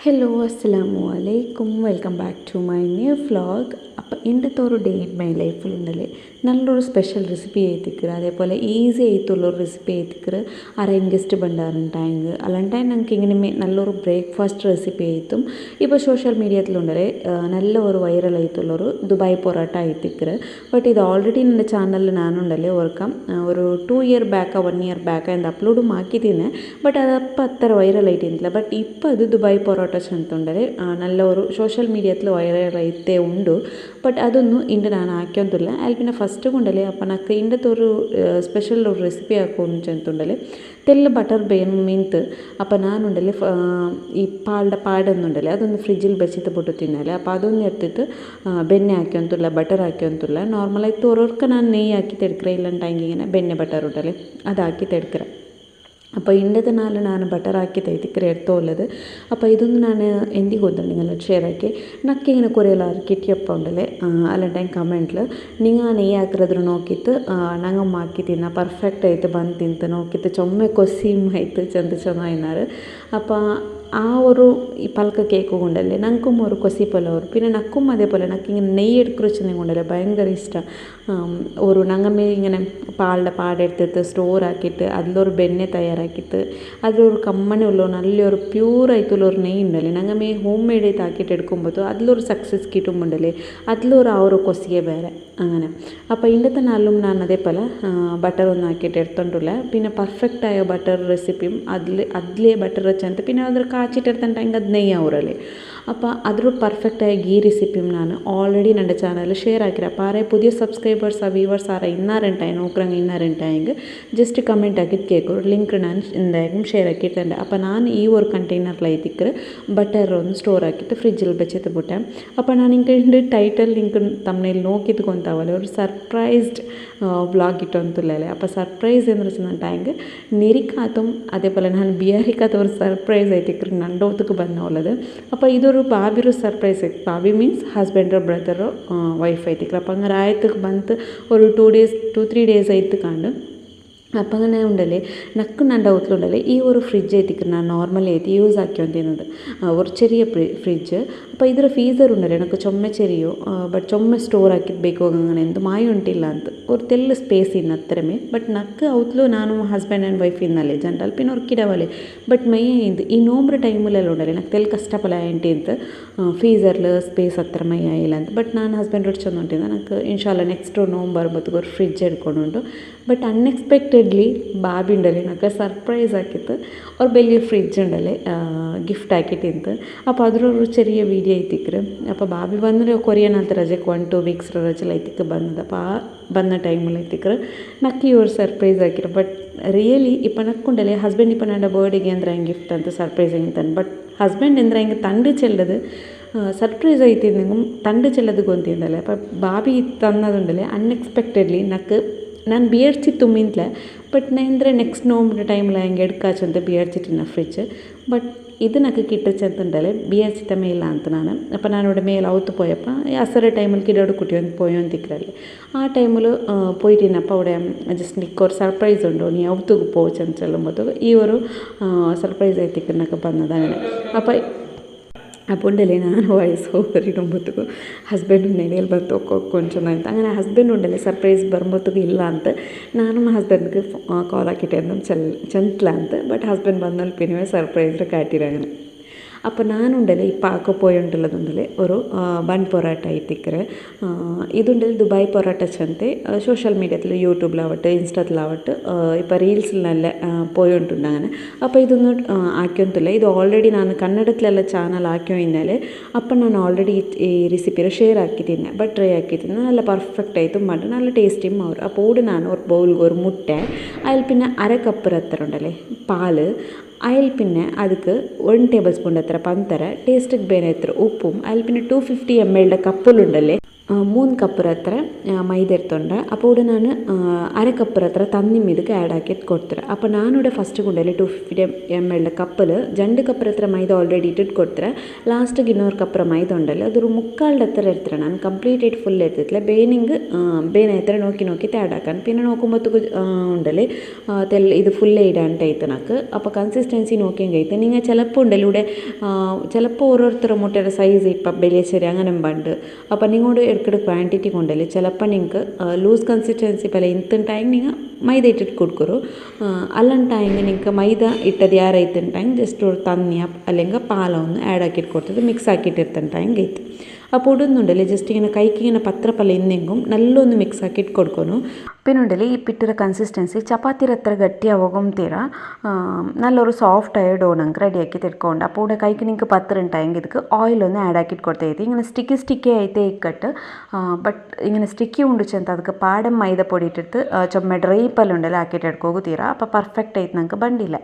Hello അസ്സലാമു അലൈക്കും welcome back to my new vlog. അപ്പോൾ ഇന്നത്തെ ഒരു ഡേ ഇൻ മൈ ലൈഫിലുണ്ടല്ലേ നല്ലൊരു സ്പെഷ്യൽ റെസിപ്പി എത്തിക്കുക, അതേപോലെ ഈസി ആയിട്ടുള്ളൊരു റെസിപ്പി എത്തിക്കുക. ആരെയും ഗസ്റ്റ് ബണ്ടാറുണ്ടായെങ്കിൽ അല്ലാണ്ടായി ഞങ്ങൾക്ക് ഇങ്ങനെ നല്ലൊരു ബ്രേക്ക്ഫാസ്റ്റ് റെസിപ്പി ആയിട്ടും ഇപ്പോൾ സോഷ്യൽ മീഡിയത്തിലുണ്ടല്ലേ നല്ല ഒരു വൈറൽ ആയിട്ടുള്ളൊരു ദുബായ് പൊറോട്ട എത്തിക്കുക. ബട്ട് ഇത് ഓൾറെഡി എൻ്റെ ചാനലിൽ ഞാനുണ്ടല്ലേ ഓർക്കാം ഒരു 2 ഇയർ ബാക്ക് 1 ഇയർ ബാക്ക് എന്ത് അപ്ലോഡും ആക്കിದ್ದೀನಿ. ಬಟ್ ಅದಪ್ಪ ಅತ್ತರ ವೈರಲ್ ಐತಿಂತಿಲ್ಲ. ಬಟ್ ಇಪ್ಪ ಅದು ದುಬಾಯ್ ಪೊರೋಟ ಅಂತಂದರೆ നല്ല ഒരു സോഷ്യൽ മീഡിയത്തിൽ വൈറൽ ആയിട്ടേ ഉണ്ട്. ബട്ട് അതൊന്നും ഇന്ന് ನಾನು ಹಾಕ್ಯಂತಿಲ್ಲ ಅಲ್ಪಿನ ಫಸ್ಟ್ ಉಂಡಲೆ ಅಪ್ಪ ನಾಲ್ಕು ಇಂಡತ್ತೊರು ಸ್ಪೆಷಲ್ ഒരു റെസിപ്പി ആക്കുമെന്ന് ചെന്നുണ്ടല്ലേ തെല്ല് ബട്ടർ മീൻത്ത് അപ്പം ഞാനുണ്ടല്ലേ ഈ പാടൊന്നുണ്ടല്ലേ അതൊന്ന് ഫ്രിഡ്ജിൽ വെച്ചിട്ട് പൊട്ട് തിന്നാലേ അപ്പോൾ അതൊന്നും എടുത്തിട്ട് ಬೆಣ್ಣೆ ಹಾಕ್ಯಂತಿಲ್ಲ ಬಟರ್ ಹಾಕ್ಯಂತಿಲ್ಲ. ನಾರ್ಮಲಾಗಿ ಓರೋರ್ಕ ನಾನು നെയ്യ് ಹಾಕಿ ತೆಡ್ಕ್ರೆ ಇಲ್ಲಂಟಾಗಿ ಇങ്ങനെ ಬೆಣ್ಣೆ ಬಟರ್ ಉಂಟല്ലേ ಅದು ಹಾಕಿ ತೆಡ್ಕ್ರೆ. അപ്പോൾ ഇന്നത്തെ നാല് ನಾನು ಬಟರ್ ಹಾಕಿ ತೆಗೆದಿಕ್ಕರೆ എടുത്തോള്ളത്. അപ്പോൾ ഇതൊന്നും ನಾನು ಎಂದಿಗೆ ಗೊತ್ತುಂಡು ಶೇರ್ ಹಾಕಿ ನಕ್ಕೆ ಇങ്ങനെ കുറേ എല്ലാവരും കിട്ടിയപ്പോൾ ഉണ്ടല്ലേ അല്ലാണ്ട് കമൻറ്റിൽ നിങ്ങൾ നെയ്യ് ಹಾಕಿರೋದ್ರು നോക്കിയിട്ട് ನಂಗಮ್ಮ ಹಾಕಿ ತಿನ್ನ ಪರ್ಫೆಕ್ಟ್ ಆಯ್ತು ಬಂದು ತಿಂತು ನೋಕಿತ್ತು ಚೊಮ್ಮೆ ಕೊಸಿಮ್ ಆಯ್ತು ಚಂದ ಚೆನ್ನಾಗಿನಾರು. അപ്പോൾ ആ ഒരു ഈ പൽക്ക കേക്ക് കൊണ്ടല്ലേ ഞങ്ങൾക്കും ഒരു കൊസിപ്പല്ല ഒരു പിന്നെ നക്കും അതേപോലെ നക്ക് ഇങ്ങനെ നെയ്യ് എടുക്കുവെച്ചെന്നെ കൊണ്ടല്ലേ ഭയങ്കര ഇഷ്ടം. ഒരു ഞങ്ങമ്മ ഇങ്ങനെ പാടെടുത്തിട്ട് സ്റ്റോർ ആക്കിയിട്ട് അതിലൊരു ಬೆಣ್ಣೆ തയ്യാറാക്കിയിട്ട് അതിലൊരു കമ്മനുള്ള നല്ലൊരു പ്യൂറായിട്ടുള്ള ഒരു നെയ്യ് ഉണ്ടല്ലേ ഞങ്ങമ്മ ഹോം മെയ്ഡ് ആയിട്ട് ആക്കിയിട്ട് എടുക്കുമ്പോൾ അതിലൊരു സക്സസ് കിട്ടുമ്പോണ്ടല്ലേ അതിലൊരു ആ ഒരു കൊസിയെ വേറെ അങ്ങനെ. അപ്പോൾ ഇന്നത്തെ നാളിലും ഞാൻ അതേപോലെ ബട്ടർ ഒന്നും ആക്കിയിട്ട് എടുത്തോണ്ടില്ല. പിന്നെ പെർഫെക്റ്റായ ബട്ടർ റെസിപ്പിയും അതിലേ ബട്ടർ വെച്ചಂತ പിന്നെ ಅದ್ರ കാച്ചിട്ടെടുത്തിട്ടുണ്ടെങ്കിൽ അത് നെയ്യാവൂരല്ലേ. അപ്പോൾ അതൊരു പെർഫെക്റ്റായ ഗീ റെസിപ്പിയും ഞാൻ ഓൾറെഡി എൻ്റെ ചാനലിൽ ഷെയർ ആക്കിയത്. അപ്പോൾ ആരെ പുതിയ സബ്സ്ക്രൈബേഴ്സ് വ്യൂവേഴ്സ് ആരെ ഇന്നാറുണ്ടായി നോക്കറങ്ങ ഇന്നാറുണ്ടായെങ്കിൽ ജസ്റ്റ് കಮೆಂಟ್ ആക്കിയിട്ട് കേൾക്കും ಲಿಂಕ್ ನಾನು എന്തായാലും ഷെയർ ആക്കിയിട്ടുണ്ട്. അപ്പോൾ ನಾನು ಈ ഒരു ಕಂಟೈನರ್ಲೈತಿಕ್ಕರೆ ಬಟರ್ ಒಂದು ಸ್ಟೋರ್ ಹಾಕಿಟ್ಟು ಫ್ರಿಜ್ಜಿൽ വെച്ചിട്ട് ಬಿಟ್ಟೆ. അപ്പോൾ ನಾನು ಹಿಂಗೆ ಟೈಟಲ್ ಲಿಂಕ್ ತಮ್ಮನೇಲಿ നോക്കിയിട്ട് കൊണ്ടാവല്ലേ ഒരു സർപ്രൈസ്ഡ് വ്ളോഗ് ഇട്ടൊന്നുമില്ലല്ലേ. അപ്പോൾ സർപ്രൈസ് എന്ന് വെച്ചിട്ടുണ്ടെങ്കിൽ നെരിക്കാത്തും അതേപോലെ ನಾನು ಬಿಯಾರಿಕಾತ ഒരു സർപ്രൈസ് ആയിട്ടിക്കറി നണ്ടോത്തക്ക് ಬಂದೋಲದು. അപ്പോൾ ഇതൊരു ബാബിരു സർപ്രൈസ് ആയിട്ട് ബാബി മീൻസ് ഹസ്ബൻഡോ ബ്രദറോ വൈഫ് ആയിട്ടിക്കറി. അപ്പോൾ അങ്ങനെ ആയത്തേക്ക് ಬಂತು ഒരു 2-3 ഡേയ്സ് ആയിട്ട് കണ്ട്. അപ്പം അങ്ങനെ ഉണ്ടല്ലേ നക്ക് ನನ್ನ ഡൗട്ടിലുണ്ടല്ലേ ഈ ഒരു ഫ്രിഡ്ജ് ആയിട്ടിക്കറി ನಾನು നോർമലി ആയിട്ട് യൂസ് ആക്കിക്കൊണ്ടിരുന്നത് ഒരു ചെറിയ ഫ്രിഡ്ജ്. അപ്പോൾ ಇದರ ಫೀಸರ್ ಉಂಡല്ലേ ನನಗೆ ಚೊಮ್ಮೆ ಚೆರಿಯೋ ಬಟ್ ಚೊಮ್ಮೆ ಸ್ಟೋರ್ ಹಾಕಿರ್ಬೇಕು അങ്ങനെ എന്ത് മായം ഉണ്ടില്ല ಅಂತ ഒരു തെല്ല് സ്പേസ് ഇന്ന് അത്രമേ. ബട്ട് നക്ക് ഔത്ലു ನಾನು ಹಸ್ಬೆಂಡ್ ಆ್ಯಂಡ್ ವೈಫ್ ಇನ್ನಲ್ಲೇ ಜನರಲ್ പിന്നെ ഉറക്കിടവല്ലേ. ಬಟ್ ಮೈ ಇದು ಈ ನೋಂಬ್ರ ಟೈಮಲ್ಲೆಲ್ಲ ಉಂಡല്ലേ నాకు ತೆಲ್ ಕಷ್ಟಪಲ ఏంటి ಅಂತ ಫೀಸರ್ಲ್ ಸ್ಪೇಸ್ ಹತ್ರ ಮೈ ಆಯಿಲ್ಲ ಅಂತ. ಬಟ್ ನಾನು ಹಸ್ಬೆಂಡ್ ಚಂದ ಉಂಟಿದ್ದ ನನಗೆ ಇನ್ಶಾಲ್ಲ ನೆಕ್ಸ್ಟ್ ನೋಂಬರ್ ಬತ್ತು ഒരു ಫ್ರಿഡ്ജ് എടുക്കൊണ്ടുണ്ട്. ബട്ട് അൺഎക്സ്പെക്റ്റഡ്ലി ബാബി ഉണ്ടല്ലേ നമുക്ക് സർപ്രൈസ് ആക്കിയിട്ട് ഒരു വലിയ ഫ്രിഡ്ജ് ഉണ്ടല്ലേ ഗിഫ്റ്റ് ആക്കിയിട്ട് തിന്ത്. അപ്പോൾ അതിലൊരു ചെറിയ വീഡിയോ ആയിത്തിക്കറ്. അപ്പോൾ ബാബി ಬಂದರೆ ಕೊರಿಯನಂತ ರಜೆಗೆ 1-2 ವೀಕ್ಸ್ ರಜೆಲ್ಲ ಐತಿಕ್ಕೆ ಬಂದದ. അപ്പോൾ ಆ ಬಂದ ಟೈಮಲ್ಲಿ ಐತಿಕ್ಕറ് ನಕ್ಕೆ ಇವ್ರು ಸರ್ಪ್ರೈಸ್ ಹಾಕಿರು. ಬಟ್ ರಿಯಲಿ ಇಪ್ಪ ನಕ್ಕೊಂಡಲ್ಲೇ ಹಸ್ಬೆಂಡ್ ಇಪ್ಪ ನನ್ನ ಬರ್ಡೇಗೆ ಅಂದ್ರೆ ಹೆಂಗೆ ಗಿಫ್ಟ್ ಅಂತ ಸರ್ಪ್ರೈಸ್ ಹೆಂಗೆ ಬಟ್ ಹಸ್ಬೆಂಡ್ ಅಂದ್ರೆ ಹೆಂಗೆ ತಂಡು ಚೆಲ್ಲದು സർപ്രൈസ് ആയിട്ടിരുന്നെങ്കിലും തണ്ട് ചെല്ലത് കൊന്തിയുണ്ടല്ലേ. അപ്പോൾ ബാബി തന്നതുണ്ടല്ലേ അൺഎക്സ്പെക്റ്റഡ്ലി നക്ക് ನಾನು ಬೇಡ್ಸಿತ್ತು ಮಿಂತ್ಲೆ. ಬಟ್ ಅಂದರೆ ನೆಕ್ಸ್ಟ್ ನೋಂಬ್ರ ಟೈಮ್ಲ ಹೆಂಗೆ എടുക്കാച്ചಂತ ಬೇಡ್ಸಿಟ್ಟಿನ ಫ್ರಿಡ್ಜ್. ಬಟ್ ഇത് നക്ക് കിട്ടിച്ചെന്നുണ്ടല്ലേ ಬೇಡ್ಸಿത്ത ಮೇಲ ಅಂತ ನಾನು. അപ്പോൾ ഞാനിവിടെ മേലെ ഔത്ത് പോയപ്പോൾ അസറ ടൈമിൽ കിടോട് കുട്ടി പോയോന്തിക്കറല്ലേ ആ ടൈമിൽ പോയിട്ടിരുന്നപ്പോൾ അവിടെ ജസ്റ്റ് നിൽക്കൊരു സർപ്രൈസ് ഉണ്ടോ നീ ഔത്തുക്ക് പോച്ചെന്ന് ചെല്ലുമ്പോൾ ഈ ഒരു സർപ്രൈസ് ആയിത്തിക്കുന്നൊക്കെ വന്നത് അങ്ങനെ. അപ്പോൾ ഉണ്ടല്ലേ ನಾನು ವಾಯ್ಸ್ ಓವರ್ ಇಡುമ്പോഴത്തേക്കും ಹಸ್ಬೆಂಡ್ ನೆನೆಯಲ್ಲಿ ಬಂದು ಕೊಂಚ ಅಂತ അങ്ങനെ ಹಸ್ಬೆಂಡ್ ഉണ്ടല്ലേ ಸರ್ಪ್ರೈಸ್ ಬರುമ്പോഴത്തേക്കും ಇಲ್ಲ ಅಂತ ನಾನು ಹಸ್ಬೆಂಡ್ಗೆ ಕಾಲ್ ಹಾಕಿಟ್ಟೆ ചെന്തല ಅಂತ. ಬಟ್ ಹಸ್ಬೆಂಡ್ ಬಂದಲ್ಲಿ പിന്നെ സർപ്രൈസ് കാട്ടിര അങ്ങനെ. അപ്പോൾ ഞാനുണ്ടല്ലേ ഇപ്പോൾ ആക്കപ്പോയുണ്ടുള്ളതുണ്ടല്ലേ ഒരു ബൺ പൊറോട്ട ആയിത്തിക്കറ്. ഇതുണ്ടല്ലേ ദുബായ് പൊറോട്ട ചന്ತೆ സോഷ്യൽ മീഡിയത്തിൽ യൂട്യൂബിലാവട്ടെ ഇൻസ്റ്റത്തിലാവട്ടെ ഇപ്പോൾ റീൽസിലെല്ല പോയിട്ടുണ്ട് അങ്ങനെ. അപ്പോൾ ഇതൊന്നും ആക്കിയൊന്നുമില്ല. ഇത് ഓൾറെഡി ನಾನು ಕನ್ನಡത്തിಲೆಲ್ಲ ಚಾನಲ್ ಹಾಕಿದ್ಮೇಲೆ അപ്പോൾ ನಾನು ಆಲ್ರೆಡಿ ಈ ರೆಸಿಪಿನ ಶೇರ್ ಹಾಕಿದ್ದೀನಿ. ಬಟ್ ಟ್ರೈ ಹಾಕಿದ್ದೀನಿ നല്ല പെർഫെക്റ്റ് ആയിട്ട് മട്ട് നല്ല ടേസ്റ്റിയും മാറും. അപ്പോൾ ഇവിടെ ನಾನು ഒരു ബൗലിൽ ഒരു മുട്ട അതിൽ പിന്നെ അര കപ്പ് അത്ര ഉണ്ടല്ലേ പാല് അതിൽ പിന്നെ ಅದಕ್ಕೆ 1 ടേബിൾ സ്പൂൺ അത്ര പഞ്ചസാര ടേസ്റ്റിಗೆ ಬೇರೆ എത്ര ഉപ്പും അതിൽ പിന്നെ 250 ml കപ്പിലുണ്ടല്ലേ 3 ಕಪ್ಪರ ಹತ್ರ ಮೈದಾ ಇರ್ತೊಂಡ್ರೆ ಅಪ್ಪೋಡು ನಾನು ಅര ಕಪ್ಪರ ಹತ್ರ ತನ್ನಿಮ್ ಇದಕ್ಕೆ ಆ್ಯಡ್ ಹಾಕಿದ್ದು ಕೊಡ್ತಾರೆ. ಅಪ್ಪ ನಾನೂടെ ಫಸ್ಟ್ ಗುಂಡಲ್ಲಿ 250 ml ಕಪ್ಪಲು ಜಂಡು ಕಪ್ಪರ ಹತ್ರ ಮೈದಾ ಆಲ್ರೆಡಿ ಇಟ್ಟಿಟ್ಟು ಕೊಡ್ತಾರೆ. ಲಾಸ್ಟಿಗೆ 200 ಕಪ್ಪರ ಮೈದಾ ಉಂಡಲ್ಲಿ ಅದ್ರ ಮುಕ್ಕಾಲ್ಡ ಹತ್ರ ಇರ್ತಾರೆ. ನಾನು ಕಂಪ್ಲೀಟ್ ಇಟ್ಟು ಫುಲ್ ಇರ್ತಿತ್ತಲೆ ಬೇನಿಂಗ್ ಬೇನೆ ಹತ್ರ ನೋಕಿ ಆ್ಯಡ್ ಹಾಕನ್ ಪಿನ್ನ ನೋಕೊಂಬತ್ತು ಉಂಡಲ್ಲಿ ಇದು ಫುಲ್ಲೇ ಇಡಂಟ ಐತೆ ನಾಲ್ಕು ಅಪ್ಪ ಕನ್ಸಿಸ್ಟೆನ್ಸಿ ನೋಕಿಂಗೈತೆ ನಿಂಗೆ ചിലപ്പോൾ ഉണ്ടല്ലോ ഇവിടെ ചിലപ്പോൾ ഓരോരുത്തർ മുട്ടയുടെ സൈസ് ഇപ്പം വലിയ ശരി അങ്ങനെ ഉണ്ട് അപ്പം നിങ്ങളോട് ഇടയ്ക്കിടെ ക്വാണ്ടിറ്റി കൊണ്ടല്ലേ ചിലപ്പോൾ നിങ്ങൾക്ക് ലൂസ് കൺസിസ്റ്റൻസി പല ಇಂತಿನ ಟೈಮ್ ನೀವು ಮೈದಾ ಇಟ್ಟಿಟ್ಟು ಕೊಡ್ಕೊರು ಅಲ್ಲೊಂದು ಟೈಮ್ ನಿಂಗೆ ಮೈದಾ ಇಟ್ಟದು ಯಾರೈತಿನ ಟೈಮ್ ಜಸ್ಟ್ ಅವ್ರು ತನ್ನಿ അല്ലെങ്കിൽ പാലൊന്ന് ആഡ് ആക്കിയിട്ട് കൊടുത്തത് മിക്സ് ആക്കിയിട്ടിರ್ತಾನೆ ടൈಮ್ ಗೈತೆ അപ്പോൾ ഇടുന്നുണ്ടല്ലേ ജസ്റ്റ് ഇങ്ങനെ കൈക്ക് ഇങ്ങനെ പത്രപ്പല്ല ഇന്നെങ്കും നല്ലൊന്ന് മിക്സ് ആക്കിയിട്ട് കൊടുക്കുന്നു. പിന്നെ ഉണ്ടല്ലേ ഈ പിಟ್ಟಿರ കൺസിസ്റ്റൻസി ചപ്പാത്തിയുടെ അത്ര ഗട്ടിയാവും തീര നല്ലൊരു സോഫ്റ്റായ ഡോ നമുക്ക് റെഡിയാക്കി തിടുക്കൊണ്ട് അപ്പോൾ ഇവിടെ കൈക്ക് നിങ്ങൾക്ക് പത്രണ്ടായെങ്കിൽ ಇದಕ್ಕೆ ಆಯಿಲೊಂದು ಆ್ಯಡ್ ಹಾಕಿಟ್ಟು ಕೊಡ್ತೈತಿ ഇങ്ങനെ സ്റ്റിക്കി ಐತೆ ಇಕ್ಕಟ್ಟು ಬಟ್ ഇങ്ങനെ ಸ್ಟಿಕ್ಕಿ ಉಂಡುಚೆ ಅಂತ ಅದಕ್ಕೆ ಪಾಡೆ ಮೈದಾ പൊടി ಇಟ್ಟಿರ್ತು ಚೊಮ್ಮೆ ಡ್ರೈ ಪಲ್ಲೆ ಉಂಡಲ್ಲ ಹಾಕಿಟ್ಟು ಇಟ್ಕೋಗುತ್ತೀರ ಅಪ್ಪ ಪರ್ಫೆಕ್ಟ್ ಐತೆ ನಂಗೆ ಬಂದಿಲ್ಲ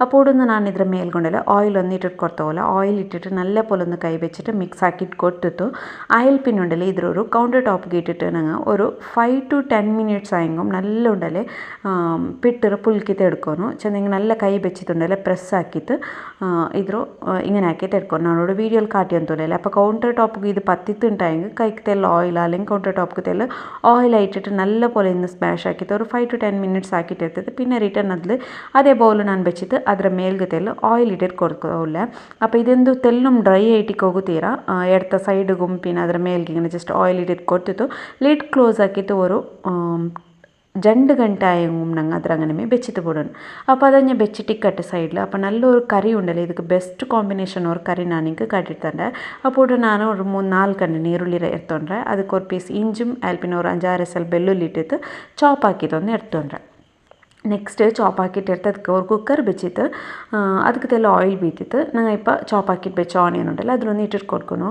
അപ്പോൾ ഇടുന്ന് ನಾನು ಇದ್ರ ಮೇಲ್ಗೊಂಡಲ್ಲ ಆಯಿಲ್ ಒಂದು ಇಟ್ಟಿಟ್ಟು ಕೊಡ್ತಾವಲ್ಲ ಆಯಿಲ್ ಇಟ್ಟಿಟ್ಟು നല്ല പോലെ ഒന്ന് കൈ വെച്ചിട്ട് മിക്സ് ആക്കിയിട്ട് ಕೊಟ್ಟಿತ್ತು ആയിൽ പിന്നെ ഉണ്ടല്ലേ ഇതൊരു കൗണ്ടർ ടോപ്പിಗೆ ഇട്ടിട്ട് ഞങ്ങൾ ഒരു 5 to 10 minutes ആയെങ്കും നല്ല ഉണ്ടല്ലേ പിട്ടിറ് പുൽക്കിത്ത് എടുക്കുന്നു ചെന്നെങ്കിൽ നല്ല കൈ വെച്ചിട്ടുണ്ടല്ലേ പ്രസ് ആക്കിയിട്ട് ഇದ್ರು ഇങ്ങനെ ആക്കിയിട്ട് എടുക്കുന്നു ನಾನೋಡು വീഡിയോയിൽ കാട്ടിയൊന്നുമില്ല അപ്പോൾ കൗണ്ടർ ടോപ്പിಗೆ ഇത് പത്തിട്ടുണ്ടായെങ്കിൽ കൈക്ക് തെല്ല ഓയിൽ അല്ലെങ്കിൽ കൗണ്ടർ ടോപ്പിಗೆ തെല്ല ഓയിൽ ആയിട്ടിട്ട് നല്ല പോലെ ഇന്ന് സ്മാഷ് ആക്കിയിട്ട് ഒരു 5 to 10 minutes ആക്കിയിട്ട് എടുത്തിട്ട് പിന്നെ റിട്ടേൺ അതിൽ അതേ ബൗൽ ನಾನು വെച്ചിട്ട് ಅದರ ಮೇಲ್ಗೆ ತೆಲ್ಲು ಆಯಿಲ್ ಇಟ್ಟಿಟ್ಟು ಕೊಡ್ಕೋಲ್ಲ അപ്പോൾ ಇದೊಂದು ತೆಲ್ಲುം ಡ್ರೈ ಆಯ್ಟಿಗೆ ಹೋಗುತ್ತೀರಾ ಎಡ್ತ ಸೈಡ್ಗೂ പിന്നെ ಅದರ ಮೇಲ್ಗೆ ഇങ്ങനെ ജസ്റ്റ് ഓയിൽ ഇട്ടിട്ട് കൊടുത്തിട്ട് ലിഡ് ക്ലോസ് ആക്കിയിട്ട് ഒരു 2 ಗಂಟೆ ആയെങ്കും ഞങ്ങൾ അത്ര അങ്ങനെ വെച്ചിട്ട് പോടണം അപ്പോൾ അത് ഞാൻ വെച്ചിട്ടിക്കട്ടെ സൈഡിൽ അപ്പോൾ നല്ലൊരു കറി ഉണ്ടല്ലോ ಇದಕ್ಕೆ ಬೆಸ್ಟ್ ಕಾಂಬಿನೇಷನ್ ഒരു കറി ನಾನು ನಿಂಗೆ ಕಾಟಿರ್ತಂಡೆ അപ്പോൾ ನಾನು ഒരു 3-4 ಕಣ್ಣು ನೀರುಳ್ಳಿ ಎರ್ತೊಂಡ್ರೆ ಅದಕ್ಕೆ ഒരു ಪೀಸ್ ಇಂಜುം പിന്നെ ഒരു 5-6 ಎಸಲ್ ಬೆಳ್ಳುಳ್ಳಿ ಇಟ್ಟಿಟ್ಟು ಚಾಪ್ ಹಾಕಿದ್ದೊಂದು ಎರ್ತೊಂಡ್ರೆ ನೆಕ್ಸ್ಟ್ ಚಾಪ್ ಹಾಕಿಟ್ಟು ಅದಕ್ಕೆ ஒரு ಕುಕ್ಕರ್ ಬೆಚ್ಚಿತ್ತು ಅದಕ್ಕೆ ತೆಲ್ಲ ಆಯಿಲ್ ಬೀತಿತ್ತು ನಂಗೆ ಇಪ್ಪ ಚಾಪ್ ಹಾಕಿಟ್ಟು ಬೆಚ್ಚ ಆನಿಯನ್ ಉಂಟಲ್ಲ അതിലൊന്ന് ഇട്ടിട്ട് കൊടുക്കുന്നു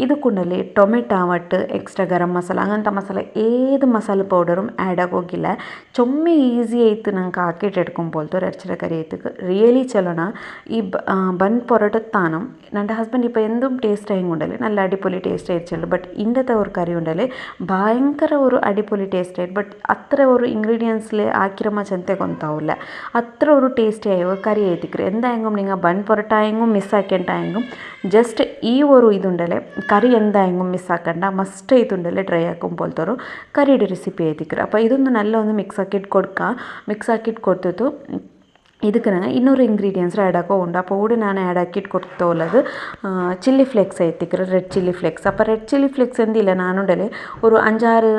ಇದಕ್ಕುಂಡಲ್ಲಿ ಟೊಮೆಟೊ ಒಟ್ಟು ಎಕ್ಸ್ಟ್ರಾ ಗರಂ ಮಸಾಲ അങ്ങനത്തെ മസാല ഏത് മസാല പൗഡറും ആഡ് ആಗೋಗಿಲ್ಲ ചൊമ്മೆ ಈಸಿ ಆಯ್ತು ನಂಗೆ ಹಾಕಿಟ್ಟು ಎಡ್ಕೊಂಬೋಲ್ತು ಎರ್ಚಿರ ಕರಿ ಆಯ್ತು റിയലി ചൊല്ലണ ഈ ബൺ പൊറോട്ട താനം എൻ്റെ ഹസ്ബൻഡ് ഇപ്പോൾ എന്തും ടേസ്റ്റ് ആയും കൊണ്ടല്ലേ നല്ല അടിപൊളി ടേസ്റ്റ് ആയിരിച്ചുള്ളൂ ബട്ട് ഇന്നത്തെ ഒരു കറി ഉണ്ടല്ലേ ഭയങ്കര ഒരു അടിപൊളി ടേസ്റ്റ് ആയിട്ട് ബട്ട് അത്ര ഒരു ഇൻഗ്രീഡിയൻസിൽ ആക്കിരമ ചെന്തെ ಗೊತ್ತಾವಿಲ್ಲ ಅത്ര ഒരു ಟೇಸ್ಟಿ ಆಯೋ ಕರಿ ಐತಿಕ್ರಿ എന്തായെങ്കും നിങ്ങൾ ബൺ പൊറോട്ട ആയെങ്കും മിസ്സാക്കേണ്ടായെങ്കും ജസ്റ്റ് ഈ ഒരു ഇതുണ്ടല്ലേ കറി എന്തായെങ്കും മിസ്സാക്കണ്ട മസ്റ്റ് ഇതുണ്ടല്ലേ ട്രൈ ആക്കുമ്പോഴത്തോರು കറിയുടെ റെസിപ്പി ಐತಿಕ್ರಿ അപ്പോൾ ഇതൊന്ന് നല്ല ഒന്ന് മിക്സ് ആക്കിയിട്ട് കൊടുക്കുക മിക്സ് ആക്കിയിട്ട് കൊടുത്തിട്ട് ಇದಕ್ಕೆ ನಾನು ಇನ್ನೂರು ಇಂಗ್ರೀಡಿಯೆಂಟ್ಸ್ ಆ್ಯಡ್ ಹಾಕೋ ಉಂಡು അപ്പോൾ ಕೂಡ ನಾನು ಆ್ಯಡ್ ಹಾಕಿಟ್ಟು ಕೊಡ್ತೋಲ್ಲದು ಚಿಲ್ಲಿ ಫ್ಲೇಕ್ಸ್ ಐತಿಕ್ರೆ ರೆಡ್ ಚಿಲ್ಲಿ ಫ್ಲೇಕ್ಸ್ അപ്പോൾ ರೆಡ್ ಚಿಲ್ಲಿ ಫ್ಲೇಕ್ಸ್ എന്തില്ല നാനുണ്ടല്ലേ ഒരു 5-6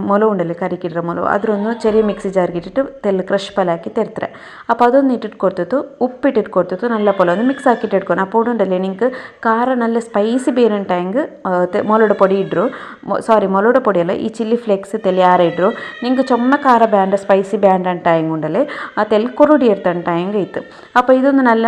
മുളക് ഉണ്ടല്ലേ കറിക്കിടുന്ന മുളക് അതൊന്ന് ചെറിയ മിക്സി ജാർക്ക് ഇട്ടിട്ട് തെല്ല് ക്രഷ് പലാക്കി തരുത്തരെ അപ്പോൾ അതൊന്ന് ഇട്ടിട്ട് കൊടുത്തിട്ട് ഉപ്പിട്ടിട്ട് കൊടുത്തിട്ട് നല്ല പോലെ ഒന്ന് മിക്സ് ആക്കിയിട്ട് എടുക്കണം അപ്പോൾ ഉണ്ടല്ലേ നിങ്ങൾക്ക് ಖಾರ നല്ല ಸ್ಪೈಸಿ ಬೇರೆಂಟಾയെങ്കിൽ ಮೊಲೋಡ പൊടി ಇಡ್ರು ಸಾರಿ ಮೊಲೋಡ പൊടിയല്ല ಈ ಚಿಲ್ಲಿ ಫ್ಲೇಕ್ಸ್ ತೆಲ್ಲಿ ಯಾರು ಇಡ್ರು നിങ്ങൾക്ക് ചുമ്മ ಖಾರ ಬ್ಯಾಂಡ ಸ್ಪೈಸಿ ಬ್ಯಾಂಡ್ ಅಂಟಾയെങ്കുണ്ടല്ലേ ಆ ತೆಲ್ ಕೊರುಡಿ ಇರ್ತಾನೆ ടൈം കഴിത്ത് അപ്പോൾ ഇതൊന്ന് നല്ല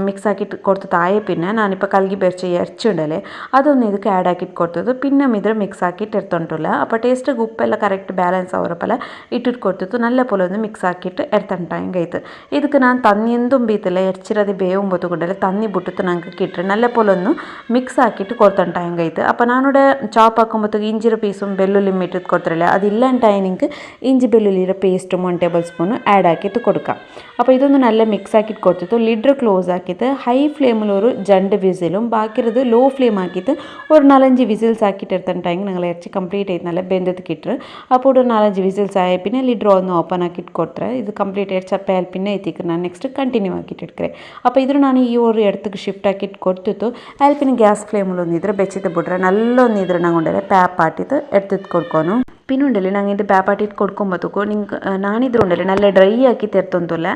മിക്സ് ആക്കിയിട്ട് കൊടുത്ത് താഴെ പിന്നെ ഞാനിപ്പോൾ കലക്കി ಬೆಚ್ಚ എർച്ചുണ്ടല്ലേ അതൊന്ന് ಇದಕ್ಕೆ ಆ್ಯಡ್ ಹಾಕಿಟ್ಟು ಕೊಡ್ತದ್ದು പിന്നെ ಇದ್ರ ಮಿಕ್ಸ್ ಹಾಕಿಟ್ಟು ಎರ್ತೊಂಟಲ್ಲ അപ്പോൾ ಟೇಸ್ಟ್ ಉಪ್ಪೆಲ್ಲ ಕರೆಕ್ಟ್ ಬ್ಯಾಲೆನ್ಸ್ ಅವರಪ್ಪಲ್ಲ ಇಟ್ಟಿಟ್ಟು ಕೊಡ್ತಿತ್ತು നല്ല പോലെ ഒന്ന് മിക്സ് ആക്കിയിട്ട് എർത്തൻ ടൈം കഴിത്ത് ಇದಕ್ಕೆ ನಾನು ತನ್ನಿ എന്തും ಬೀತಿಲ್ಲ ಎರ್ಚಿರದೆ ಬೇവുമ്പോൾ കൊണ്ടല്ലേ തന്നി ಬಿಟ್ಟಿತ್ತು ನಂಗೆ കിട്ടും നല്ല പോലെ ഒന്ന് മിക്സ് ആക്കിയിട്ട് കൊടുത്തൻ ടൈം കഴിത്ത് അപ്പോൾ ഞാനിവിടെ ചോപ്പ് ആക്കുമ്പോഴത്തേക്ക് ഇഞ്ചിയുടെ പീസും ಬೆಳ್ಳುಳ್ಳಿ ഇട്ടിട്ട് കൊടുത്തില്ല അതില്ലാണ്ടായി നിങ്ങൾക്ക് ഇഞ്ചി ಬೆಳ್ಳುಳ್ಳಿയുടെ പേസ്റ്റും 1 ടേബിൾ സ്പൂൺ ആഡ് ആക്കിയിട്ട് കൊടുക്കാം അപ്പോൾ ഇതൊന്ന് നല്ല മിക്സ് ആക്കിയിട്ട് കൊടുത്തിട്ട് ലിഡ് ക്ലോസ് ആക്കിയിട്ട് ഹൈ ഫ്ലെയിമിൽ ഒരു 2 വിസിലും ബാക്കിയുള്ളത് ലോ ഫ്ലെയിം ആക്കിയിട്ട് ഒരു 4-5 വിസിൽസ് ആക്കിയിട്ട് എടുത്തിട്ടുണ്ടെങ്കിൽ നിങ്ങൾ ഇറച്ചി കംപ്ലീറ്റ് ആയിട്ട് നല്ല ಬೆಂದದ್ದು കിട്ടും അപ്പോൾ ഒരു 4-5 വിസിൽസ് ആയ പിന്നെ ലിഡ് ഒന്ന് ഓപ്പൺ ആക്കിയിട്ട് കൊടുത്തರೆ ഇത് കംപ്ലീറ്റ് ആയിട്ട് ചപ്പയാൽ പിന്നെ എത്തിക്കും ನಾನು ನೆಕ್ಸ್ಟ್ ಕಂಟಿನ್ಯೂ ಆಕಿಟ್ಟು ಇಟ್ಕರೆ അപ്പോൾ ಇದ್ರ ನಾನು ಈ ഒരു இடத்துக்கு ಶಿಫ್ಟ್ ಆಕಿಟ್ಟು ಕೊಡ್ತಿತ್ತು ಅಲ್ಲಿ പിന്നെ ಗ್ಯಾಸ್ ಫ್ಲೇಮಲ್ಲಿ ಒಂದಿದ್ರೆ ಬೆಚ್ಚಿದ್ದು ಬಿಟ್ರೆ ನಲ್ಲೊಂದು ಇದ್ರೆ ನಂಗೊಂಡರೆ ಪ್ಯಾಪ್ ಆಟಿತ್ತು ಎಡ್ತಿತ್ತು ಕೊಡ್ಕೊನು പിന്നെ ഉണ്ടല്ലേ ഞങ്ങൾ ഇത് പാപ്പാട്ടിട്ട് കൊടുക്കുമ്പോഴത്തേക്കും നിങ്ങൾക്ക് നാനിതുണ്ടല്ലേ നല്ല ഡ്രൈ ആക്കി തരുത്തൊന്നുമില്ല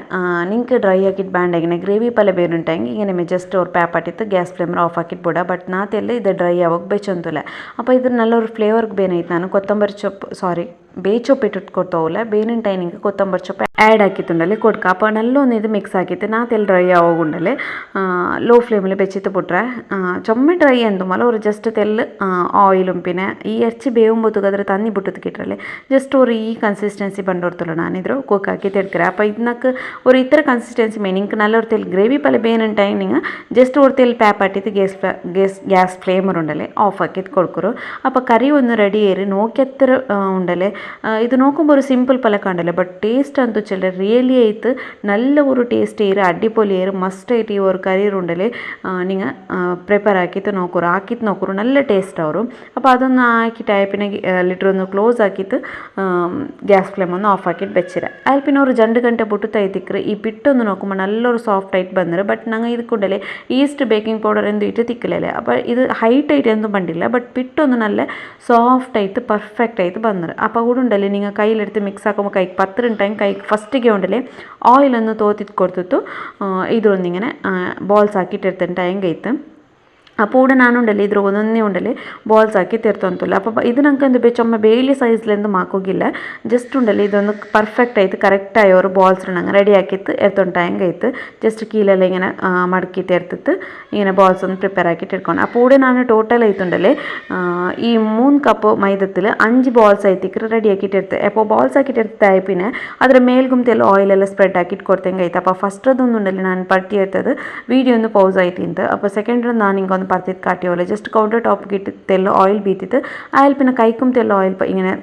നിങ്ങൾക്ക് ഡ്രൈ ആക്കിയിട്ട് വേണ്ടെങ്കിൽ ഗ്രേവി പല ಬೇರುಂಟಾಗಿ ഇങ്ങനെ ജസ്റ്റ് ഒരു പാപ്പാട്ടിത്ത് ಗ್ಯಾಸ್ ಫ್ಲೇಮರ್ ಆಫ್ ಹಾಕಿಟ್ಟು ಬಿಡ ಬಟ್ ನಾತೆಲ್ಲ ಇದು ಡ್ರೈ ಆಗೋಗಿ ಬೆಚ್ಚೊಂತಿಲ್ಲ അപ്പോൾ ಇದು ನಲ್ಲೊರು ಫ್ಲೇವರ್ಗೆ ಬೇನೈತೆ ನಾನು ಕೊತ್ತಂಬರಿ ಸೊಪ್ಪು ಸಾರಿ ಬೇಚೊಪ್ಪಿಟ್ಟು ಕೊಡ್ತಾವಲ್ಲ ಬೇನಿನ ಟೈನಿಂಗ್ ಕೊತ್ತಂಬರಿ ಸೊಪ್ಪು ಆ್ಯಡ್ ಹಾಕಿತ್ತುಂಡಲ್ಲಿ ಕೊಡ್ಕ ಅಪ್ಪ ನಲ್ಲೊಂದು ಇದು ಮಿಕ್ಸ್ ಹಾಕಿತ್ತು ನಾ ತೆಲ್ ಡ್ರೈ ಆಗೋಗುಂಡಲೆ ಲೋ ಫ್ಲೇಮಲ್ಲಿ ಬೆಚ್ಚಿತ್ತು ಬಿಟ್ರೆ ಚೊಮ್ಮೆ ಡ್ರೈ ಅಂದು ಮಲ ಅವ್ರು ಜಸ್ಟ್ ತೆಲ್ ಆಯಿಲ್ ಉಂಪಿನ ಈ ಎರ್ಚಿ ಬೇವುಂಬತ್ತುಗೆ ಅದ್ರ ತನ್ನಿ ಬಿಟ್ಟದ್ದು ಕಿಟ್ರಲೆ ಜಸ್ಟ್ ಅವ್ರು ಈ ಕನ್ಸಿಸ್ಟೆನ್ಸಿ ಬಂದೋರ್ತಲ್ಲ ನಾನಿದ್ರು ಕೋಕ್ ಹಾಕಿ ತೆಡ್ಕರೆ ಅಪ್ಪ ಇದನ್ನಕ್ಕೆ ಅವ್ರು ಈ ಥರ ಕನ್ಸಿಸ್ಟೆನ್ಸಿ ಮೇನಿಂಗ್ ನಲ್ಲ ಅವ್ರ ತೆಲ್ ಗ್ರೇವಿ ಪಲ್ಲೆ ಬೇನಿನ ಟೈನಿಂಗ್ ಜಸ್ಟ್ ಅವ್ರ ತೆಲ್ ಪ್ಯಾಪ್ ಹಾಕಿತ್ತು ಗ್ಯಾಸ್ ಫ್ಲೇಮರ್ ಉಂಡಲೆ ಆಫ್ ಹಾಕಿತ್ತು ಕೊಡ್ಕೊರು ಅಪ್ಪ ಕರಿ ಒಂದು ರೆಡಿ ಏರಿ ನೋಕೆತ್ತರ ಉಂಡಲೆ ಇದು ನೋಕೊಂಬರು ಸಿಂಪಲ್ ಪಲ ಕಾಂಡಲೆ ಬಟ್ ಟೇಸ್ಟ್ ಅಂತೂ ಚೆಲ್ಲ ರಿಯಲಿ ಐತು ನಲ್ಲ ஒரு ಟೇಸ್ಟ್ ಏರು ಅಡ್ಡಿಪೊಲಿ ಏರು ಮಸ್ಟ್ ಐತಿ ಈ ஒரு ಕರಿ ಉಂಡಲೆ ನಿಂಗೆ ಪ್ರಿಪೇರ್ ಹಾಕಿತ್ತು ನೋಕರು ಹಾಕಿತ್ತು ನೋಕರು ನಲ್ಲ ಟೇಸ್ಟ್ ಅವರು അപ്പോൾ അതൊന്ന് ആക്കിയിട്ട് അയപ്പിനെ ലിറ്റർ ഒന്ന് ക്ലോസ് ആക്കിയിട്ട് ഗ്യാസ് ഫ്ലെയിം ഒന്ന് ഓഫ് ആക്കിയിട്ട് വെച്ചിര അതിൽ പിന്നെ ഒരു 2 ಗಂಟೆ ಬಿಟ್ಟು ತೈತಿಕ್ರೆ ಈ ಪಿಟ್ಟೊಂದು ನೋക്കുമ്പോൾ നല്ലൊരു സോഫ്റ്റ് ആയിട്ട് ಬಂದರೆ ಬಟ್ ನಂಗೆ ಇದಕ್ಕೊಂಡಲೆ ಈಸ್ಟ್ ಬೇಕಿಂಗ್ ಪೌಡರ್ ಎಂದು ಇಟ್ಟು ತಿಕ್ಕಲಿಲ್ಲ അപ്പോൾ ಇದು ಹೈಟ್ ಐಟ್ ಎಂದು ಬಂದಿಲ್ಲ ಬಟ್ ಪಿಟ್ಟೊಂದು നല്ല സോഫ്റ്റ് ആയിട്ട് പെർഫെക്റ്റ് ആയിട്ട് ಬಂದರೆ അപ്പോൾ ಕೂಡ ഉണ്ടല്ലേ നിങ്ങൾ കയ്യിലെടുത്ത് മിക്സ് ആക്കുമ്പോൾ കൈക്ക് 10 ടൈം കൈക്ക് ഫസ്റ്റിಗೆ ഉണ്ടല്ലേ ಆಯಿಲನ್ನು ತೋತಿತ್ತು ಕೊಡ್ತಿತ್ತು ಇದರೊಂದಿങ്ങനെ ಬಾಲ್ಸ್ ಹಾಕಿಟ್ಟಿರ್ತೇನೆ ಟೈಂಗೆ ಐತೆ അപ്പോൾ ಕೂಡ ನಾನು ಉಂಡಲ್ಲಿ ಇದ್ರ ಒಂದೊಂದೇ ಉಂಡಲ್ಲಿ ಬಾಲ್ಸ್ ಹಾಕಿ ತೆರ್ತಂತಲ್ಲ അപ്പോൾ ಇದು ನಂಗೆ ಬೆಚ್ಚೊಮ್ಮೆ ಬೇಲಿ ಸೈಜ್ಲೆಂದು ಮಾಕೋಗಿಲ್ಲ ಜಸ್ಟ್ ಉಂಡಲ್ಲಿ ಇದೊಂದು ಪರ್ಫೆಕ್ಟ್ ಆಯ್ತು ಕರೆಕ್ಟ್ ಆಯೋರು ಬಾಲ್ಸ್ ನಂಗೆ ರೆಡಿ ಹಾಕಿತ್ತು ಎರ್ತೊಂಟ ಹೆಂಗಾಯ್ತು ಜಸ್ಟ್ ಕೀಲೆಲ್ಲ ಇങ്ങനെ ಮಡಕಿ ತೆರ್ತಿತ್ತು ಇങ്ങനെ ಬಾಲ್ಸ್ ಒಂದು ಪ್ರಿಪೇರ್ ಹಾಕಿ ಇಟ್ಕೊಂಡು അപ്പോൾ ಕೂಡ ನಾನು ಟೋಟಲ್ ಆಯ್ತುಂಡಲ್ಲಿ ഈ 3 കപ്പ് മൈദത്തിൽ 5 ಬಾಲ್ಸ್ ആയിത്തേക്ക് റെഡി ആക്കിയിട്ടെടുത്ത് അപ്പോൾ ಬಾಲ್ಸ್ ആക്കിയിട്ടെടുത്ത് പിന്നെ ಅದರ ಮೇಲ್ಗುಂತೆಲ್ಲ ಆಯಿಲೆಲ್ಲ ಸ್ಪ್ರೆಡ್ ಹಾಕಿಟ್ಟು ಕೊಡ್ತಂಗೆ അപ്പോൾ ಫಸ್ಟ್ ಅದೊಂದು ಉಂಡಲ್ಲಿ ನಾನು ಪಟ್ಟಿ ಎರ್ತದು ವಿಡಿಯೋ ಒಂದು ಪೌಸ್ ಆಯ್ತಿಂತ അപ്പോൾ ಸೆಕೆಂಡ್ ನಾನು ಹಿಂಗೆ ಬರ್ತಿತ್ತು ಕಾಟಿಯೋಲೆ ಜಸ್ಟ್ ಕೌಂಟರ್ ಟಾಪ್ಗೆ ಇಟ್ಟು ತೆಲ್ಲ ಆಯಿಲ್ ಬೀತಿತ್ತು ಆಯಿಲ್ ಪಿನ ಕೈಕುಂ ತೆಲ್ಲ ಆಯಿಲ್ ಇങ്ങനെ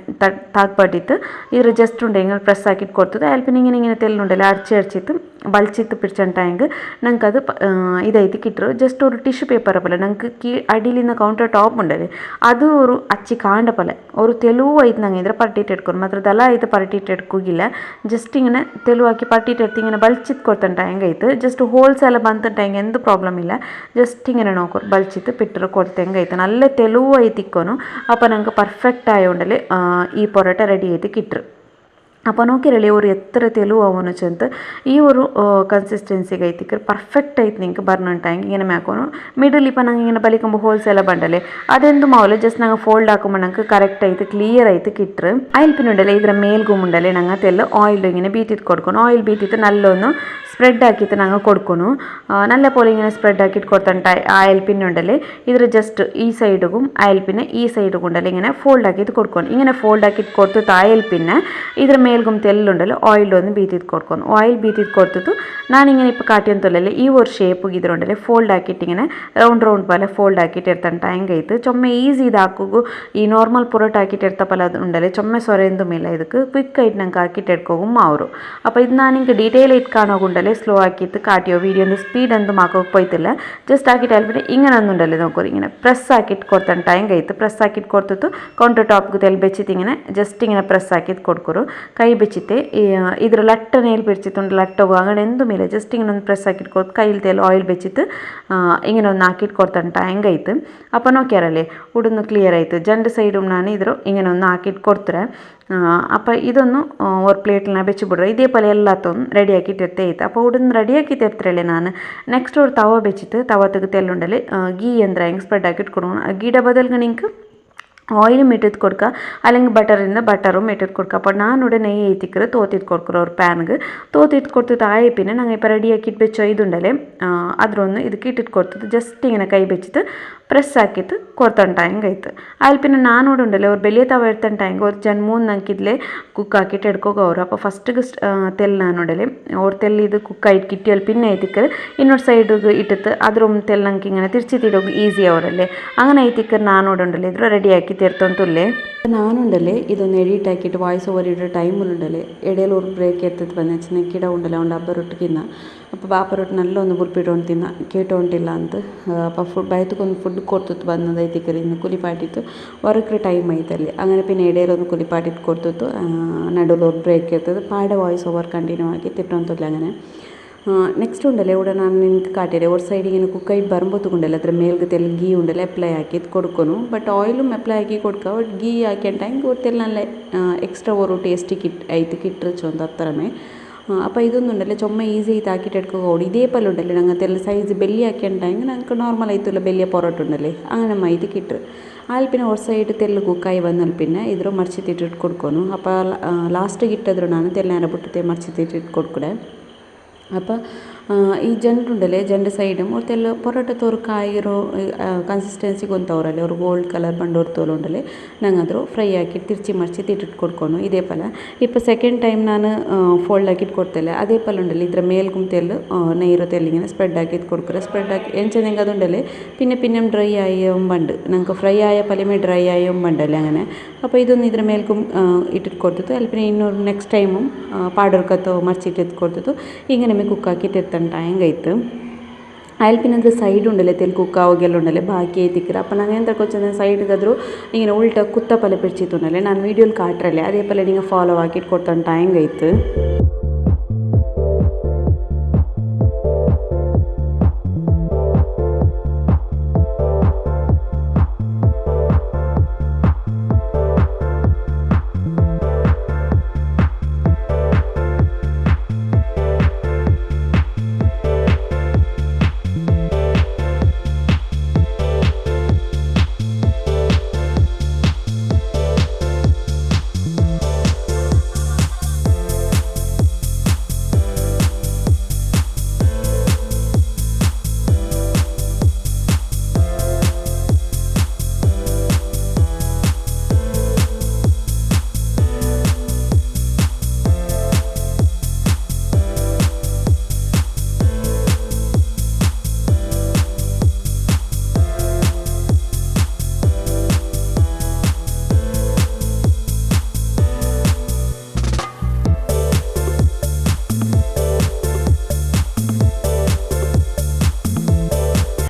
ತಾಕ್ಪಟ್ಟಿತ್ತು ಇದ್ರ ಜಸ್ಟ್ ಉಂಡೆ ಹಿಂಗೆ ಪ್ರೆಸ್ ಹಾಕಿಟ್ಟು ಕೊಡ್ತದೆ ಆಯಿಲ್ ಪಿನ ಹಿಂಗೆ ತೆಲ್ಲ ಉಂಡಲ್ಲ ಅರ್ಚಿತ್ತು ಬಲ್ಚಿತ್ತು ಪಿಡ್ಚಂಟ ಹೆಂಗೆ ನಂಗೆ ಅದು ಇದೈತಿ ಕಿಟ್ಟರು ಜಸ್ಟ್ ஒரு ಟಿಶ್ಯೂ ಪೇಪರ್ ಪಲ್ಲ ನಂಗೆ ಅಡಿಲಿಂದ ಕೌಂಟರ್ ಟಾಪ್ ಉಂಡಲ್ಲಿ ಅದು ಅವರು ಅಚ್ಚಿ ಕಾಂಡ ಪಲ್ಲ ಅವರು ತೆಲುವು ಐತೆ ನಂಗೆ ಇದ್ರೆ ಪಟ್ಟಿಟ್ಟು ಇಟ್ಕೊಂಡು ಮಾತ್ರ ದಲ ಐತೆ ಪಟ್ಟಿಟ್ಟು ಇಟ್ಕೋಗಿಲ್ಲ ಜಸ್ಟ್ ಹಿಂಗೆ ತೆಲು ಹಾಕಿ ಪಟ್ಟಿಟ್ಟು ಎತ್ತಿ ಹಿಂಗೆ ಬಲ್ಚಿತ್ತು ಕೊಡ್ತಂಟ ಹೆಂಗೈತೆ ಜಸ್ಟ್ ಹೋಲ್ಸ್ ಎಲ್ಲ ಬಂತಂಟ ಹೆಂಗೆ ಎಂದೂ ಪ್ರಾಬ್ಲಮ್ ಇಲ್ಲ ಜಸ್ಟ್ ಹಿಂಗೆ ನೋಕೋರು ಬಲ್ಚಿತ್ತು ಪಿಟ್ಟರು ಕೊಡ್ತೆ ಹೆಂಗೈತೆ ನಲ್ಲ ತೆಲುವು ಐತಿಕ್ಕೋನು ಅಪ್ಪ ನಂಗೆ ಪರ್ಫೆಕ್ಟ್ ಆಯೋಂಡಲ್ಲಿ ಈ ಪೊರೋಟ ರೆಡಿ ಐತಿ ಕಿಟ್ರು അപ്പോൾ നോക്കിരല്ലേ ഒരു എത്ര തെലുവാവുന്നു വെച്ചത് ഈ ഒരു കൺസിസ്റ്റൻസിಗೆ ಐತಿಕ್ಕೆ ಪರ್ಫೆಕ್ಟ್ ಐತೆ ನಿಂಗೆ ಬರ್ನಂಟಾಂಗೆ ಇങ്ങനെ ಮ್ಯಾಕೋನು ಮಿಡಲ್ ಇಪ್ಪ ನಂಗೆ ಇങ്ങനെ ಬಲಿಕೊಂಬ ಹೋಲ್ಸ್ ಎಲ್ಲ ಬಂಡಲೆ ಅದೆಂದು ಮಾವಲೆ ಜಸ್ಟ್ ನಂಗೆ ಫೋಲ್ಡ್ ಹಾಕೊಂಬ ನಂಗೆ ಕರೆಕ್ಟ್ ಐತೆ ಕ್ಲಿಯರ್ ಐತೆ ಕಿಟ್ರು ಆಯಿಲ್ ಪಿನ್ ಉಂಡಲೆ ಇದರ ಮೇಲ್ಗುಂಬುಂಡಲೆ ನಂಗೆ ತೆಲ್ಲ ಆಯಿಲ್ ಇങ്ങനെ ಬೀತಿತ್ತು ಕೊಡ್ಕೊಂಡು ಆಯಿಲ್ ಬೀತಿತ್ತು ನಲ್ಲೊಂದು ಸ್ಪ್ರೆಡ್ ಹಾಕಿತ್ತು ನಂಗೆ ಕೊಡ್ಕೊನು നല്ല പോലെ ഇങ്ങനെ സ്പ്രെഡ് ആക്കിയിട്ട് കൊടുത്തിട്ട് ആയിൽ പിന്നെ ഉണ്ടല്ലേ ഇതിൽ ജസ്റ്റ് ഈ സൈഡും ആയിൽ പിന്നെ ഈ സൈഡും ഉണ്ടല്ലേ ഇങ്ങനെ ഫോൾഡ് ആക്കിയിട്ട് കൊടുക്കണം ഇങ്ങനെ ഫോൾഡ് ആക്കിയിട്ട് കൊടുത്തിട്ട് ആയിൽ പിന്നെ ഇതിൽ ಮೇಲ್ಗುಂ ತೆಲ್ಲುಂಡಲ್ಲ ಆಯಿಲ್ ಒಂದು ಬೀತಿದ್ದು ಕೊಡ್ಕೊಂಡು ಆಯಿಲ್ ಬೀತಿದ್ದು ಕೊಡ್ತಿತ್ತು ನಾನಿങ്ങനെ ഇപ്പോൾ കാട്ടിയൊന്നുമില്ലല്ലേ ಈ ഒരു ഷേപ്പ് ഇതിലുണ്ടല്ലേ ഫോൾഡ് ആക്കിയിട്ട് ഇങ്ങനെ റൗണ്ട് റൗണ്ട് പോലെ ഫോൾഡ് ആക്കിയിട്ട് എടുത്തിട്ട് ಹೆಂಗೈತೆ ಚೊಮ್ಮೆ ಈಸಿ ಇದು ಹಾಕೋಗು ಈ ನಾರ್ಮಲ್ ಪೊರೋಟ ಹಾಕಿಟ್ಟು ಇರ್ತಪ್ಪಲ್ಲ ಅದು ಉಂಡಲೆ ಚೊಮ್ಮೆ ಸೊರೆಂದುಮಿಲ್ಲ ಇದಕ್ಕೆ ಕ್ವಿಕ್ ಆയിട്ട് ನಂಗೆ ಹಾಕಿಟ್ಟು ಇಟ್ಕೋಗುಮ್ಮ ಅವರು അപ്പോൾ ಇದು ನಾನು ಹಿಂಗೆ ಡೀಟೇಲ್ ಇಟ್ಟು ಕಾಣೋಗುಂಡಲೆ ಸ್ಲೋ ಹಾಕಿತ್ತು ಕಾಟಿಯೋ ವೀಡಿಯೋ ಒಂದು ಸ್ಪೀಡ್ ಅಂದು ಮಾಕೋಗಿ പോയിത്തില്ല ಜಸ್ಟ್ ಹಾಕಿಟ್ಟು ಹೇಳ್ಬಿಟ್ಟು ಹಿಂಗೆ ನಂದುಂಡಲ್ಲಿ ನೋಕೋರಿ ಹಿಂಗೆ ಪ್ರೆಸ್ ಹಾಕಿಟ್ಟು ಕೊಡ್ತಂಟ ಹೆಂಗೈತೆ ಪ್ರೆಸ್ ಹಾಕಿಟ್ಟು ಕೊಡ್ತಿತ್ತು ಕೌಂಟರ್ ಟಾಪ್ಗೆ ತೆಲ್ ಬೆಚ್ಚಿತ್ತು ಹಿಂಗೆ ಜಸ್ಟ್ ಹಿಂಗೆ ಪ್ರೆಸ್ ಹಾಕಿದ್ದು ಕೊಡ್ಕೊರು ಕೈ ಬೆಚ್ಚಿತ್ತೆ ಇದ್ರ ಲಟ್ಟ ನೇಲ್ ಬಿಡ್ಚಿತ್ತು ಲಟ್ಟೋಗು ಅಂಗಡಿ ಎಂದು ಮೇಲೆ ಜಸ್ಟ್ ಹಿಂಗೆ ಒಂದು ಪ್ರೆಸ್ ಹಾಕಿಟ್ಟು ಕೊಡ್ತು ಕೈಲಿ ತೆಲ್ ಆಯಿಲ್ ಬೆಚ್ಚಿತ್ತು ಹಿಂಗೆ ಒಂದು ಹಾಕಿಟ್ಟು ಕೊಡ್ತಂಟ ಹೆಂಗೈತೆ ಅಪ್ಪ ನೋಕ್ಯಾರಲ್ಲಿ ಉಡನ್ನು ಕ್ಲಿಯರ್ ಆಯಿತು ಜಂಡು ಸೈಡು ನಾನು ಇದ್ರು ಹಿಂಗೆ ಒಂದು ಹಾಕಿಟ್ಟು ಕೊಡ್ತಾರೆ അപ്പോൾ ഇതൊന്ന് ഒരു പ്ലേറ്റിൽ വെച്ച് ಬಿಡ್ರೆ ഇതേ പോലെ എല്ലാത്തും റെഡി ആക്കിയിട്ട് എത്തೈತೆ അപ്പോൾ ഉടനെ റെഡി ആക്കിയിട്ട് എത്രയല്ലേ ನಾನು ನೆಕ್ಸ್ಟ್ ഒരു ತವ ಬೆಚ್ಚಿತ್ತು ತವ ತೆಗೆದು ತೆಲ್ಲುಂಡಲ್ಲಿ ಗೀ ಅಂದ್ರೆ ಹೆಂಗೆ ಸ್ಪ್ರೆಡ್ ಹಾಕಿಟ್ಟು ಕೊಡೋಣ ಗೀಡ ಬದಲ್ಗೆ ನಿಂಗೆ ಆಯಿಲ್ ಮಿಟ್ಟಿದ್ದು ಕೊಡ್ಕ അല്ലെങ്കിൽ ಬಟರಿಂದ ಬಟರು ಮಿಟ್ಟಿದ್ದು ಕೊಡ್ಕ അപ്പോൾ ನಾನು ಉടನೆ നെയ്യ് ഏറ്റിക്കറ് തോത്തിട്ട് കൊടുക്കുറ ഒരു പാനിಗೆ തോത്തിട്ട് കൊടുത്തിട്ട് ആയ പിന്നെ ഞങ്ങൾ ഇപ്പോൾ റെഡി ആക്കിയിട്ട് വെച്ചോ ഇതുണ്ടല്ലേ അതൊന്ന് ಇದಕ್ಕೆ ಇಟ್ಟಿಟ್ಟು ಕೊಡ್ತಿದ್ದು ಜಸ್ಟ್ ಹಿಂಗೆ ಕೈ ಬೆಚ್ಚಿತ್ತು ಪ್ರೆಸ್ ಹಾಕಿತ್ತು ಕೊಡ್ತಂಟ ಹೆಂಗೈತೆ ಅಲ್ಲಿ പിന്നെ ನಾನು ಉಂಡಲೆ ಅವ್ರು ಬೆಲೆ ತವ ಇರ್ತಂಟ ಹೆಂಗೆ ಅವ್ರು ಜನ 3 ನಂಕಿದ್ಲೆ ಕುಕ್ ಹಾಕಿಟ್ಟು ಎಡ್ಕೋಗವ್ರು അപ്പോൾ ಫಸ್ಟಿಗೆ ತೆಲ್ ನಾನು ಉಂಡಲೆ ಅವ್ರು ತೆಲ್ ಇದು ಕುಕ್ ಆಯ್ತು ಕಿಟ್ಟಿಯಲ್ಲಿ പിന്നെ ಐತಿಕ್ಕರು ಇನ್ನೊಂದು ಸೈಡಿಗೆ ಇಟ್ಟಿತ್ತು ಅದ್ರ ತೆಲ್ ನಂಗೆ ಹಿಂಗೆ ತಿರ್ಚಿತಿಡೋಗಿ ಈಸಿ ಅವರಲ್ಲೇ അങ്ങനെ ಐತಿಕ್ಕರು ನಾನು ಉಂಡಲೆ ಇದ್ರು ರೆಡಿ ಹಾಕಿ ತೆರ್ತಂತುಲ್ಲೇ ನಾನುಂಡಲೆ ಇದೊಂದು ಎಡಿಟ್ ಹಾಕಿಟ್ಟು ವಾಯ್ಸ್ ಓವರ್ ಇಡೋ ടൈമിലുണ്ടല്ലേ ഇടയിൽ ഒരു ബ്രേക്ക് എടുത്തിട്ട് വന്നു ചിന്നക്കിട ഉണ്ടല്ലോ അതുകൊണ്ട് അബ്ബറൊട്ട് തിന്ന അപ്പോൾ ബാപ്പറൊട്ട് നല്ല ഒന്ന് ബുൽപ്പിട്ടോണ്ട് തിന്ന കേട്ടോണ്ടില്ല ಅಂತ അപ്പോൾ ബയത്തക്കൊന്ന് ഫുഡ് കൊടുത്തിട്ട് വന്നതായിത്തേക്കറി ഇന്ന് കുലിപ്പാട്ടിತ್ತು ಹೊರಕ್ಕೆ ಟೈಮ್ ಐತಲ್ಲಿ അങ്ങനെ പിന്നെ ഇടയിലൊന്ന് കുലിപ്പാട്ടിട്ട് കൊടുത്തിತ್ತು നടുവിൽ ഒരു ബ്രേക്ക് എടുത്തത് പാടെ വാಯ್സ് ഓവർ കണ്ടിന്യൂ ആക്കി തിട്ടൊന്നുമില്ല അങ്ങനെ ನೆಕ್ಸ್ಟ್ ಉಂಡಲೆ ഇവിടെ ನಾನು ನಿಂಗೆ ಕಾಟಿರೆ ഒരു ಸೈಡ್ ഇങ്ങനെ കുക്കായിട്ട് ബറുമ്പോത്തുകൊണ്ടല്ലേ അത്ര മേൽക്ക് തെൽ ഗീ ഉണ്ടല്ലേ അപ്ലൈ ആക്കി കൊടുക്കുന്നു ബട്ട് ഓയിലും അപ്ലൈ ആക്കി കൊടുക്കുക ബട്ട് ഗീ ಹಾಕಿಂಟ ಹಿಂಗೆ ಗೊತ್ತಿಲ್ಲ നല്ല ಎಕ್ಸ್ಟ್ರಾ ഒരു ಟೇಸ್ಟಿ ಆಯ್ತು ಕಿಟ್ಟರು ಚೊಂದು ಹತ್ರಮೇ അപ്പോൾ ഇതൊന്നുണ്ടല്ലോ ചുമ ഈസി ആയിട്ട് ആക്കിയിട്ട് എടുക്കുക ഓടി ഇതേപോലെ ഉണ്ടല്ലേ ഞങ്ങൾക്ക് എല്ലാം സൈസ് ബെല്ലി ആക്കിയിട്ടുണ്ടെങ്കിൽ ഞങ്ങൾക്ക് നോർമലായിട്ടുള്ള ബെല്ലിയ പൊറോട്ട ഉണ്ടല്ലേ അങ്ങനെ മൈദ കിട്ടും അതിൽ പിന്നെ ഒരു സൈഡ് തെല്ല് കുക്കായി വന്നാൽ പിന്നെ ഇದ್ರ ಮರ್ಚಿತಿಟ್ಟು കൊടുക്കുന്നു അപ്പോൾ ಲಾಸ್ಟಿಗೆ ಇಟ್ಟಿದ್ರು ನಾನು ತೆಲ್ಲಾರ ಬಿಟ್ಟು ಮರ್ಚಿತಿಟ್ಟು ಕೊಡ್ಕೊಡೆ അപ്പോൾ ಈ ಜಂಡುಂಡಲ್ಲೇ ಜಂಡು ಸೈಡ್ ಮೊತ್ತೆಲ್ಲ ಪೊರೋಟ ತೋರ್ಕಾಯಿರೋ ಕನ್ಸಿಸ್ಟೆನ್ಸಿಗೆ ಗೊಂತವ್ರಲ್ಲೇ ಅವ್ರು ಗೋಲ್ಡ್ ಕಲರ್ ಬಂಡೋರ್ ತೋಲುಂಡಲ್ಲೇ ನಂಗಾದ್ರು ಫ್ರೈ ಹಾಕಿ ತಿರ್ಚಿ ಮರ್ಚಿ ತಿಟ್ಟಿಟ್ಟು ಕೊಡ್ಕೊಂಡು ಇದೇ ಪಲ ഇപ്പോൾ സെക്കൻഡ് ടൈം ನಾನು ಫೋಲ್ಡ್ ಹಾಕಿಟ್ಟು ಕೊಡ್ತೇಲೆ ಅದೇ ಪಲ ಉಂಡಲ್ಲಿ ಇದ್ರ ಮೇಲ್ಗುಂತೆಲ್ಲು നെയ്യ് തെല്ലിങ്ങനെ സ്പ്രെഡ് ആക്കിയിട്ട് കൊടുക്കുക സ്പ്രെഡ് ആക്കി എന്നുവെച്ചാൽ അതുണ്ടല്ലേ പിന്നെ ഡ്രൈ ആയുമ്പണ്ട് ഞങ്ങൾക്ക് ഫ്രൈ ആയ പലമേ ഡ്രൈ ആയുമ്പണ്ടല്ലേ അങ്ങനെ അപ്പോൾ ഇതൊന്നും ഇದ್ರ ಮೇಲ್ക്കും ഇട്ടിട്ട് കൊടുത്തിട്ട് അതിൽ പിന്നെ ಇನ್ನೊಂದು ನೆಕ್ಸ್ಟ್ ಟೈಮು ಪಾಡೋರ್ಕತ್ತೋ ಮರ್ಚಿಟ್ಟು കൊടുത്തിട്ട് ഇങ്ങനെ കുക്കാക്കിയിട്ട് എത്താൻ ടൈം കഴിത്ത് അതിൽ പിന്നെ അത് സൈഡ് ഉണ്ടല്ലേ തെൽ കുക്കാവുകയെല്ലാം ഉണ്ടല്ലേ ബാക്കി എത്തിക്കുക അപ്പോൾ ನಾನು ಎಂತ ಕೊಚ್ಚಂದ್ರೆ ಸೈಡ್ಗಾದರೂ ಹಿಂಗೆ ಉಲ್ಟ ಕುತ್ತ ಪಲೆ ಪಿಡ್ಚಿತ್ತುಂಡല്ലേ ನಾನು ವೀಡಿಯೋಲಿ ಕಾಟ್ರಲ್ಲೇ ಅದೇ ಪಲೆ ನಿಂಗೆ ಫಾಲೋ ಹಾಕಿಟ್ಟು ಕೊಡ್ತಾನೆ ಟೈಮ್ ಆಯ್ತು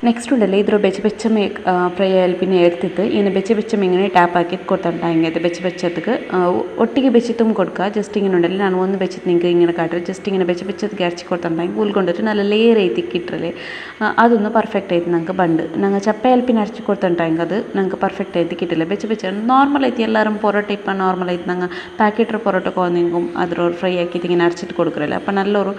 ನೆಕ್ಸ್ಟ್ ಉಂಡಲ್ಲ ಇದ್ರ ಬೆಚ್ಚಮೆ ಫ್ರೈ ಆಗಿ പിന്നെ എടുത്തിട്ട് ഇങ്ങനെ ಬೆಚ್ಚ ഇങ്ങനെ ടാപ്പ് ആക്കിയിട്ട് കൊടുത്തിട്ടുണ്ടായി അത് ಬೆಚ್ಚಕ್ಕೆ ಒಟ್ಟಿಗೆ ಬೆಚ್ಚಿത്തും കൊടുക്കുക ജസ്റ്റ് ഇങ്ങനെ ഉണ്ടല്ലേ ನಾನು ಒಂದು ಬೆಚ್ಚಿತ್ತು നിങ്ങൾക്ക് ഇങ്ങനെ കാട്ടുക ജസ്റ്റ് ഇങ്ങനെ ಬೆಚ್ಚಕ್ಕೆ അരച്ച് കൊടുത്തിട്ടുണ്ടെങ്കിൽ ഉൾക്കൊണ്ടിട്ട് നല്ല ലെയർ ആയിട്ട് ഇട്ടല്ലേ അതൊന്ന് പെർഫെക്റ്റ് ആയിട്ട് ഞങ്ങൾക്ക് ബണ്ട് ഞങ്ങൾ ചപ്പയിൽ പിന്നെ അരച്ച് കൊടുത്തിട്ടുണ്ടെങ്കിൽ അത് ഞങ്ങൾക്ക് പെർഫെക്റ്റ് ആയിട്ട് കിട്ടില്ല ಬೆಚ್ಚ നോർമലായിട്ട് എല്ലാവരും പൊറോട്ട ഇപ്പം നോർമലായിട്ട് ഞങ്ങൾ പാക്കറ്റ് പൊറോട്ട വന്നെങ്കും അതിലൊരു ഫ്രൈ ആക്കിയിട്ട് ഇങ്ങനെ അരച്ചിട്ട് കൊടുക്കുറല്ലേ അപ്പോൾ നല്ലൊരു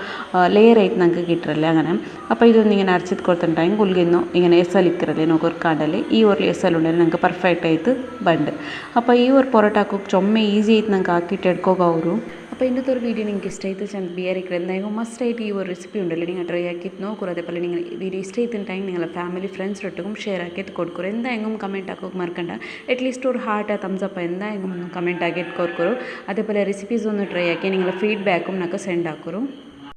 ലെയർ ആയിട്ട് ഞങ്ങൾക്ക് കിട്ടില്ലേ അങ്ങനെ അപ്പോൾ ഇതൊന്നും ഇങ്ങനെ അരച്ചിട്ട് കൊടുത്തിട്ടുണ്ടെങ്കിൽ ഉൾഗിന്ന് ഇങ്ങനെ എസലിക്കറല്ലേ നമുക്ക് ഒരു കടല് ഈ ഒരു എസലുണ്ടെങ്കിൽ ഞങ്ങൾക്ക് പെർഫെക്റ്റ് ആയിട്ട് ബണ്ട് അപ്പോൾ ഈ ഒരു പൊറോട്ട ആക്കുക ചുമ ഈസി ആയിട്ട് ഞങ്ങൾക്ക് ആക്കിയിട്ട് എടുക്കുക ಅವರು അപ്പോൾ ഇന്നത്തെ ഒരു വീഡിയോ നിങ്ങൾക്ക് ഇഷ്ടമായിട്ട് ചാനൽ വിചാരിക്കുക എന്തായാലും മസ്റ്റായിട്ട് ഈ ഒരു റെസിപ്പി ഉണ്ടല്ലോ നിങ്ങൾ ട്രൈ ആക്കിയിട്ട് നോക്കുക അതേപോലെ നിങ്ങൾ വീഡിയോ ഇഷ്ടമായിട്ടുണ്ടെങ്കിൽ നിങ്ങളുടെ ഫാമിലി ഫ്രണ്ട്സിനൊട്ടും ഷെയർ ആക്കിയിട്ട് കൊടുക്കുക എന്തായാലും കമൻറ്റ് ആക്കുക മറക്കണ്ട അറ്റ്ലീസ്റ്റ് ഒരു ഹാർട്ട് തംസ് അപ്പ് എന്തായാലും കമൻറ്റ് ആക്കിയിട്ട് കൊടുക്കുക അതേപോലെ റെസിപ്പീസ് ഒന്ന് ട്രൈ ആക്കി നിങ്ങളുടെ ഫീഡ്ബാക്കും നമുക്ക് സെൻഡ് ആക്കുക